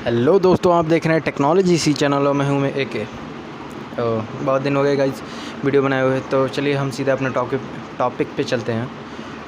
Hello दोस्तों, आप देख रहे हैं टेक्नोलॉजी सी चैनलों में हूँ मैं AK। बहुत दिन हो गए गाइस वीडियो बनाए हुए, तो चलिए हम सीधा अपने टॉपिक पे चलते हैं।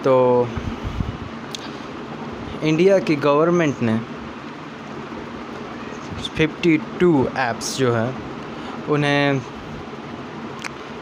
तो इंडिया की गवर्नमेंट ने 52 ऐप्स जो है उन्हें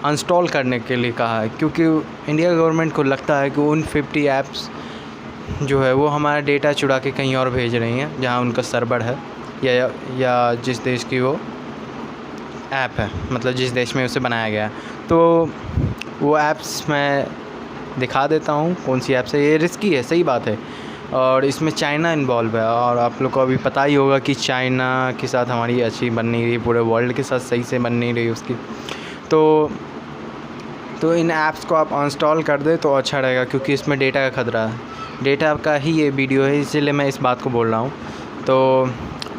अनस्टॉल करने के लिए कहा है, क्योंकि इंडिया गवर्नमेंट को लगता है कि उन 50 ऐप्स जो है वो हमारा डेटा चुरा के कहीं और भेज रही हैं जहाँ उनका सर्वर है या जिस देश की वो ऐप है, मतलब जिस देश में उसे बनाया गया है। तो वो ऐप्स मैं दिखा देता हूँ कौन सी ऐप्स है। ये रिस्की है, सही बात है, और इसमें चाइना इन्वॉल्व है। और आप लोग को अभी पता ही होगा कि चाइना के साथ हमारी अच्छी बन नहीं रही, पूरे वर्ल्ड के साथ सही से बन नहीं रही उसकी। तो इन ऐप्स को आप अनस्टॉल कर दें तो अच्छा रहेगा, क्योंकि इसमें डेटा का खतरा है। डेटा का ही ये वीडियो है, इसीलिए मैं इस बात को बोल रहा हूँ। तो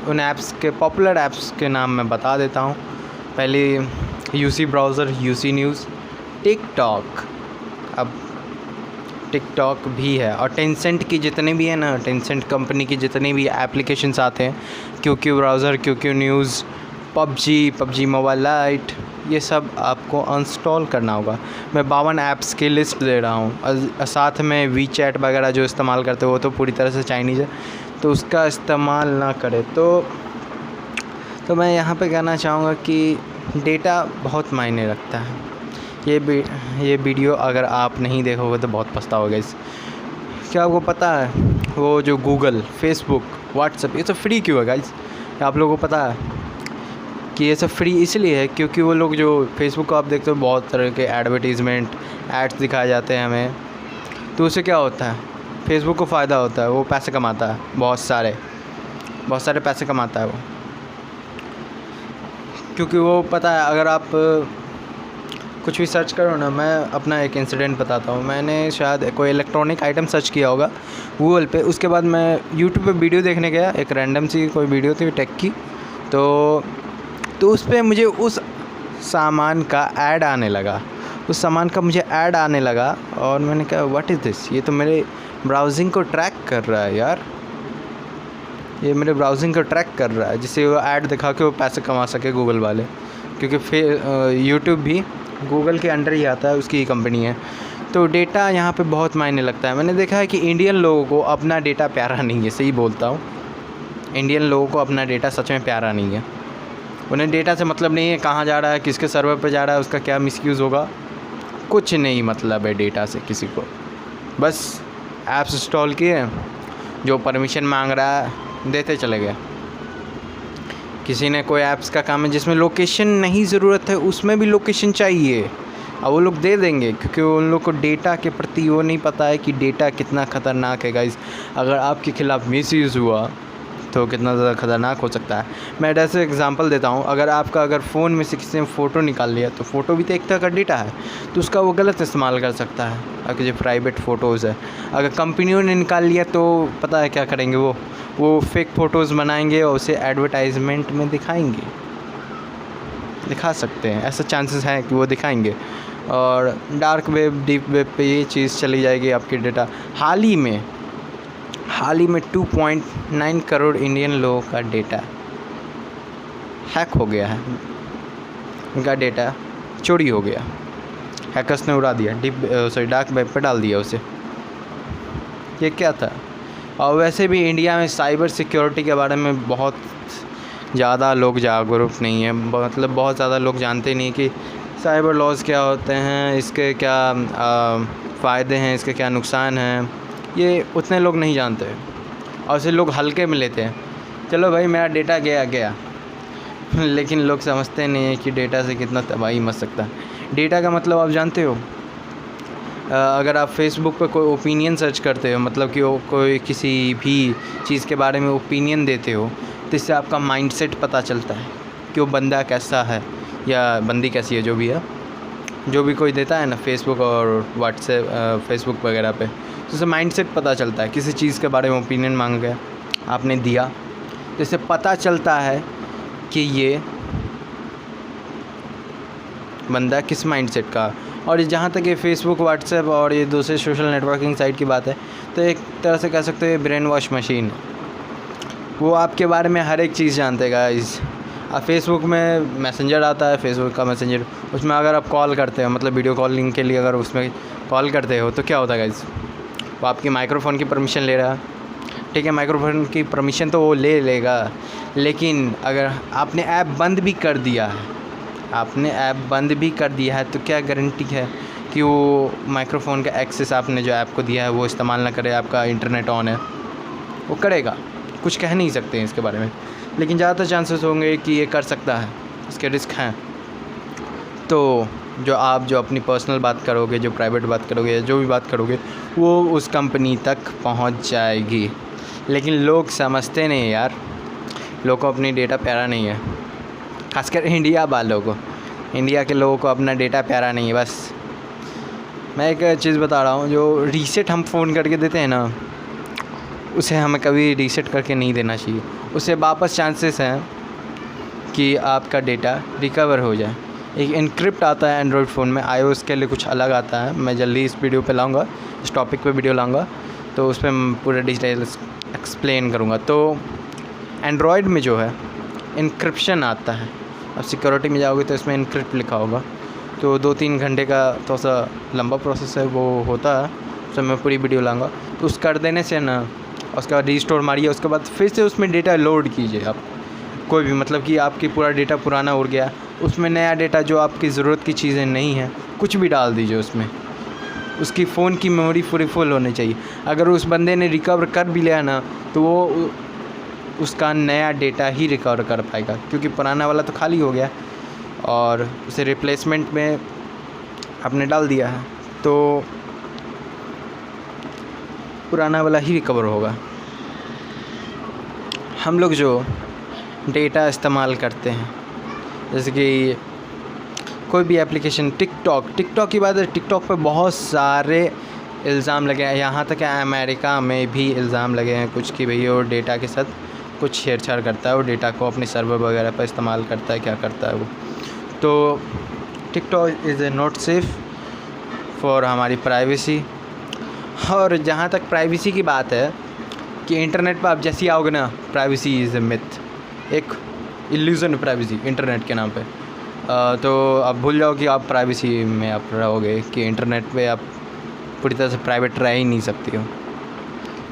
उन ऐप्स के पॉपुलर ऐप्स के नाम मैं बता देता हूँ। पहले UC browser, UC news, TikTok, अब टिकटॉक भी है, और टेंसेंट की जितने भी है ना, टेंसेंट कंपनी की जितने भी एप्लीकेशंस आते हैं, QQ browser, QQ news, PUBG mobile light, ये सब आपको अनस्टॉल करना होगा। मैं 52 ऐप्स की लिस्ट दे रहा हूँ। साथ में WeChat वगैरह जो इस्तेमाल करते हो वो तो पूरी तरह से चाइनीज़ है, तो उसका इस्तेमाल ना करें। तो मैं यहाँ पे कहना चाहूँगा कि डेटा बहुत मायने रखता है। ये वीडियो अगर आप नहीं देखोगे तो बहुत पछताओगे। क्या आपको पता है वो जो गूगल, फेसबुक, व्हाट्सएप, ये सब फ्री क्यों है गाइस? आप लोगों को पता है कि ये सब फ्री इसलिए है क्योंकि वो लोग जो फेसबुक को आप देखते हो बहुत तरह के एडवर्टीज़मेंट, एड्स दिखाए जाते हैं हमें। तो उससे क्या होता है, फेसबुक को फ़ायदा होता है, वो पैसे कमाता है, बहुत सारे पैसे कमाता है वो। क्योंकि वो पता है, अगर आप कुछ भी सर्च करो ना, मैं अपना एक इंसिडेंट बताता हूँ। मैंने शायद कोई इलेक्ट्रॉनिक आइटम सर्च किया होगा गूगल पे, उसके बाद मैं यूट्यूब पे वीडियो देखने गया, एक रैंडम सी कोई वीडियो थी टेक की। तो उस पर मुझे उस सामान का ऐड आने लगा, और मैंने कहा व्हाट इज़ दिस, ये तो मेरे ब्राउजिंग को ट्रैक कर रहा है यार, जिससे वो ऐड दिखा के वो पैसे कमा सके गूगल वाले, क्योंकि यूट्यूब भी गूगल के अंडर ही आता है, उसकी कंपनी है। तो डेटा यहाँ पे बहुत मायने लगता है। मैंने देखा है कि इंडियन लोगों को अपना डेटा प्यारा नहीं है, सही बोलता हूँ, इंडियन लोगों को अपना डेटा सच में प्यारा नहीं है। उन्हें डेटा से मतलब नहीं है कहाँ जा रहा है, किसके सर्वर पर जा रहा है, उसका क्या मिसयूज़ होगा, कुछ नहीं मतलब है डेटा से किसी को। बस ऐप्स इंस्टॉल किए, जो परमिशन मांग रहा है देते चले गए। किसी ने कोई ऐप्स का काम है जिसमें लोकेशन नहीं ज़रूरत है, उसमें भी लोकेशन चाहिए, अब वो लोग दे देंगे, क्योंकि उन लोग को डेटा के प्रति वो नहीं पता है कि डेटा कितना ख़तरनाक है गाइस। अगर आपके ख़िलाफ़ मिसयूज़ हुआ तो कितना ज़्यादा ख़तरनाक हो सकता है। मैं ऐसे एग्जांपल देता हूँ, अगर फ़ोन में से किसी ने फ़ोटो निकाल लिया, तो फ़ोटो भी तो एक तरह का डेटा है, तो उसका वो गलत इस्तेमाल कर सकता है। अगर जो प्राइवेट फ़ोटोज़ है, अगर कंपनियों ने निकाल लिया तो पता है क्या करेंगे, वो फेक फ़ोटोज़ बनाएंगे और उसे एडवर्टाइजमेंट में दिखा सकते हैं, ऐसा चांसेस है कि वो दिखाएंगे। और डार्क वेब, डीप वेब पे ये चीज़ चली जाएगी आपकी डेटा। हाल ही में 2.9 करोड़ इंडियन लोगों का डेटा हैक हो गया है, उनका डेटा चोरी हो गया, हैकर्स ने उड़ा दिया, डार्क वेब पर डाल दिया उसे। ये क्या था? और वैसे भी इंडिया में साइबर सिक्योरिटी के बारे में बहुत ज़्यादा लोग जागरूक नहीं है, मतलब बहुत ज़्यादा लोग जानते नहीं कि साइबर लॉज क्या होते हैं, इसके क्या फ़ायदे हैं, इसके क्या नुकसान हैं, ये उतने लोग नहीं जानते, और इसे लोग हल्के में लेते हैं। चलो भाई मेरा डेटा गया लेकिन लोग समझते नहीं हैं कि डेटा से कितना तबाही मच सकता है। डेटा का मतलब आप जानते हो, अगर आप फेसबुक पर कोई ओपिनियन सर्च करते हो, मतलब कि कोई किसी भी चीज़ के बारे में ओपिनियन देते हो, तो इससे आपका माइंडसेट पता चलता है कि वो बंदा कैसा है या बंदी कैसी है, जो भी है, जो भी कोई देता है ना फेसबुक और व्हाट्सएप, फेसबुक वगैरह पे, तो उससे माइंडसेट पता चलता है। किसी चीज़ के बारे में ओपिनियन मांगा गया, आपने दिया, तो इससे पता चलता है कि ये बंदा किस माइंडसेट का। और जहाँ तक ये फेसबुक, व्हाट्सएप और ये दूसरे सोशल नेटवर्किंग साइट की बात है, तो एक तरह से कह सकते हैं ब्रेन वॉश मशीन। वो आपके बारे में हर एक चीज़ जानते हैं गाइस। अब फेसबुक में मैसेंजर आता है, फेसबुक का मैसेंजर, उसमें अगर आप कॉल करते हो, मतलब वीडियो कॉलिंग के लिए अगर उसमें कॉल करते हो तो क्या होता है गाइस, वो आपकी माइक्रोफ़ोन की परमिशन ले रहा है। ठीक है, माइक्रोफ़ोन की परमिशन तो वो ले लेगा, लेकिन अगर आपने ऐप बंद भी कर दिया है, आपने ऐप बंद भी कर दिया है, तो क्या गारंटी है कि वो माइक्रोफ़ोन का एक्सेस आपने जो ऐप को दिया है वो इस्तेमाल ना करे। आपका इंटरनेट ऑन है, वो करेगा, कुछ कह नहीं सकते हैं इसके बारे में, लेकिन ज़्यादातर चांसेस होंगे कि ये कर सकता है, इसके रिस्क हैं। तो जो अपनी पर्सनल बात करोगे, जो प्राइवेट बात करोगे या जो भी बात करोगे, वो उस कंपनी तक पहुंच जाएगी। लेकिन लोग समझते नहीं यार, लोगों को अपनी डेटा प्यारा नहीं है, खासकर इंडिया वालों को, इंडिया के लोगों को अपना डेटा प्यारा नहीं है। बस मैं एक चीज़ बता रहा हूँ, जो रीसेट हम फ़ोन करके देते हैं ना, उसे हमें कभी रीसेट करके नहीं देना चाहिए। उससे वापस चांसेस हैं कि आपका डेटा रिकवर हो जाए। एक इनक्रिप्ट आता है एंड्रॉयड फ़ोन में, iOS के लिए कुछ अलग आता है। मैं जल्दी इस वीडियो पे लाऊंगा, इस टॉपिक पे वीडियो लाऊंगा, तो उस पर मैं पूरा डिटेल्स एक्सप्लेन करूँगा। तो एंड्रॉयड में जो है इनक्रिप्शन आता है, अब सिक्योरिटी में जाओगे तो इसमें इनक्रिप्ट लिखा होगा, तो 2-3 घंटे का थोड़ा सा लंबा प्रोसेस है, वो होता है, तो मैं पूरी वीडियो लाऊंगा। तो उस कर देने से ना, उसके बाद रीस्टोर मारिए, उसके बाद फिर से उसमें डेटा लोड कीजिए आप, कोई भी, मतलब कि आपकी पूरा डेटा पुराना उड़ गया, उसमें नया डेटा जो आपकी ज़रूरत की चीज़ें नहीं हैं कुछ भी डाल दीजिए उसमें। उसकी फ़ोन की मेमोरी पूरी फुल होनी चाहिए। अगर उस बंदे ने रिकवर कर भी लिया ना, तो वो उसका नया डेटा ही रिकवर कर पाएगा, क्योंकि पुराना वाला तो खाली हो गया और उसे रिप्लेसमेंट में आपने डाल दिया है, तो पुराना वाला ही रिकवर होगा। हम लोग जो डेटा इस्तेमाल करते हैं, जैसे कि कोई भी एप्लीकेशन, टिकटॉक की बात है, टिकटॉक पे बहुत सारे इल्ज़ाम लगे हैं, यहाँ तक अमेरिका में भी इल्ज़ाम लगे हैं कुछ कि भई वो डेटा के साथ कुछ छेड़छाड़ करता है, वो डेटा को अपने सर्वर वगैरह पर इस्तेमाल करता है, क्या करता है वो। तो TikTok is not safe for हमारी प्राइवेसी। और जहाँ तक प्राइवेसी की बात है कि इंटरनेट पर आप जैसे ही आओगे ना, प्राइवेसी इज़ ए मिथ, एक इल्यूज़न प्राइवेसी इंटरनेट के नाम पे। तो आप भूल जाओ कि आप प्राइवेसी में आप रहोगे, कि इंटरनेट पे आप पूरी तरह से प्राइवेट रह ही नहीं सकती हो,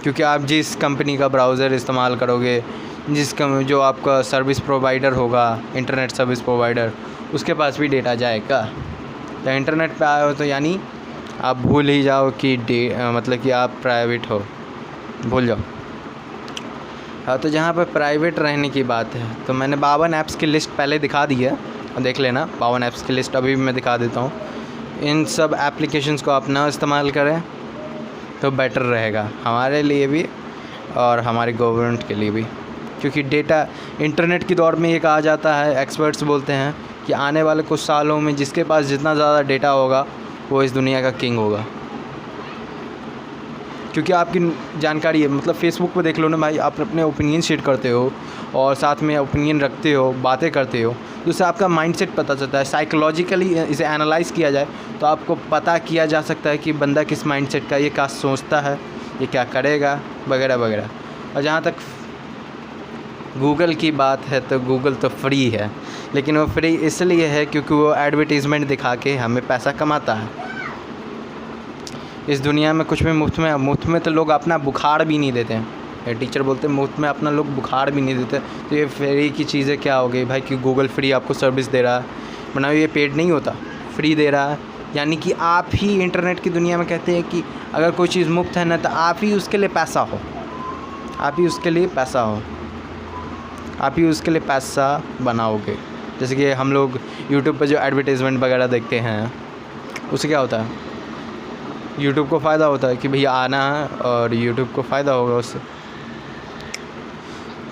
क्योंकि आप जिस कंपनी का ब्राउज़र इस्तेमाल करोगे, जो आपका सर्विस प्रोवाइडर होगा, इंटरनेट सर्विस प्रोवाइडर, उसके पास भी डेटा जाएगा। तो इंटरनेट पे आए हो तो यानी आप भूल ही जाओ कि मतलब कि आप प्राइवेट हो, भूल जाओ। हाँ, तो जहाँ पर प्राइवेट रहने की बात है, तो मैंने 52 ऐप्स की लिस्ट पहले दिखा दी है, देख लेना। 52 ऐप्स की लिस्ट अभी भी मैं दिखा देता हूँ। इन सब एप्लीकेशंस को आप ना इस्तेमाल करें तो बेटर रहेगा हमारे लिए भी और हमारे गवर्नमेंट के लिए भी, क्योंकि डेटा इंटरनेट के दौर में ये कहा जाता है, एक्सपर्ट्स बोलते हैं कि आने वाले कुछ सालों में जिसके पास जितना ज़्यादा डेटा होगा वो इस दुनिया का किंग होगा। क्योंकि आपकी जानकारी है, मतलब फेसबुक पे देख लो ना भाई, आप अपने ओपिनियन शेयर करते हो और साथ में ओपिनियन रखते हो, बातें करते हो, तो उससे आपका माइंडसेट पता चलता है। साइकोलॉजिकली इसे एनालाइज़ किया जाए तो आपको पता किया जा सकता है कि बंदा किस माइंडसेट का, ये क्या सोचता है, ये क्या करेगा, वगैरह वगैरह। और जहाँ तक गूगल की बात है, तो गूगल तो फ्री है, लेकिन वो फ्री इसलिए है क्योंकि वो एडवर्टीज़मेंट दिखा के हमें पैसा कमाता है। इस दुनिया में कुछ भी मुफ्त में तो लोग अपना बुखार भी नहीं देते हैं। टीचर बोलते हैं मुफ्त में अपना लोग बुखार भी नहीं देते, तो ये फ्री की चीज़ें क्या हो गई भाई, कि गूगल फ्री आपको सर्विस दे रहा है, वरना ये पेड नहीं होता, फ्री दे रहा है। यानी कि आप ही इंटरनेट की दुनिया में कहते हैं कि अगर कोई चीज़ मुफ्त है ना, तो आप ही उसके लिए पैसा हो, आप ही उसके लिए पैसा हो, आप ही उसके लिए पैसा बनाओगे। जैसे कि हम लोग यूट्यूब पर जो एडवर्टाइजमेंट वगैरह देखते हैं, उससे क्या होता है, यूट्यूब को फ़ायदा होता है कि भैया आना है और यूट्यूब को फ़ायदा होगा उससे।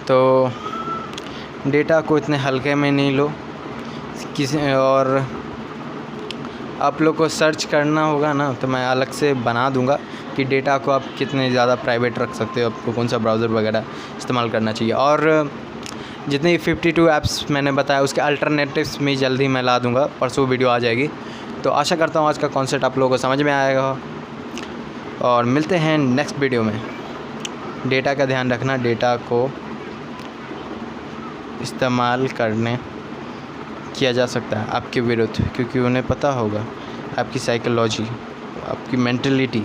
तो डेटा को इतने हल्के में नहीं लो किसी, और आप लोग को सर्च करना होगा ना, तो मैं अलग से बना दूंगा कि डेटा को आप कितने ज़्यादा प्राइवेट रख सकते हो, आपको कौन सा ब्राउज़र वगैरह इस्तेमाल करना चाहिए। और जितने 52 ऐप्स मैंने बताया उसके अल्टरनेटिव्स में जल्दी मैं ला दूंगा, परसों वीडियो आ जाएगी। तो आशा करता हूँ आज का कॉन्सेप्ट आप लोगों को समझ में आएगा, और मिलते हैं नेक्स्ट वीडियो में। डेटा का ध्यान रखना, डेटा को इस्तेमाल किया जा सकता है आपके विरुद्ध, क्योंकि उन्हें पता होगा आपकी साइकोलॉजी, आपकी मेंटलिटी,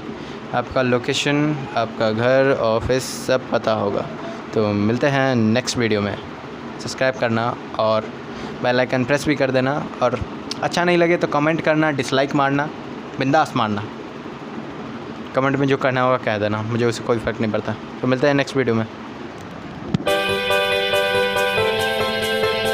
आपका लोकेशन, आपका घर, ऑफिस सब पता होगा। तो मिलते हैं नेक्स्ट वीडियो में। सब्सक्राइब करना और बेल आइकन प्रेस भी कर देना, और अच्छा नहीं लगे तो कमेंट करना, डिसलाइक मारना, बिंदास मारना। कमेंट में जो कहना होगा कह देना, मुझे उससे कोई फ़र्क नहीं पड़ता। तो मिलते हैं नेक्स्ट वीडियो में।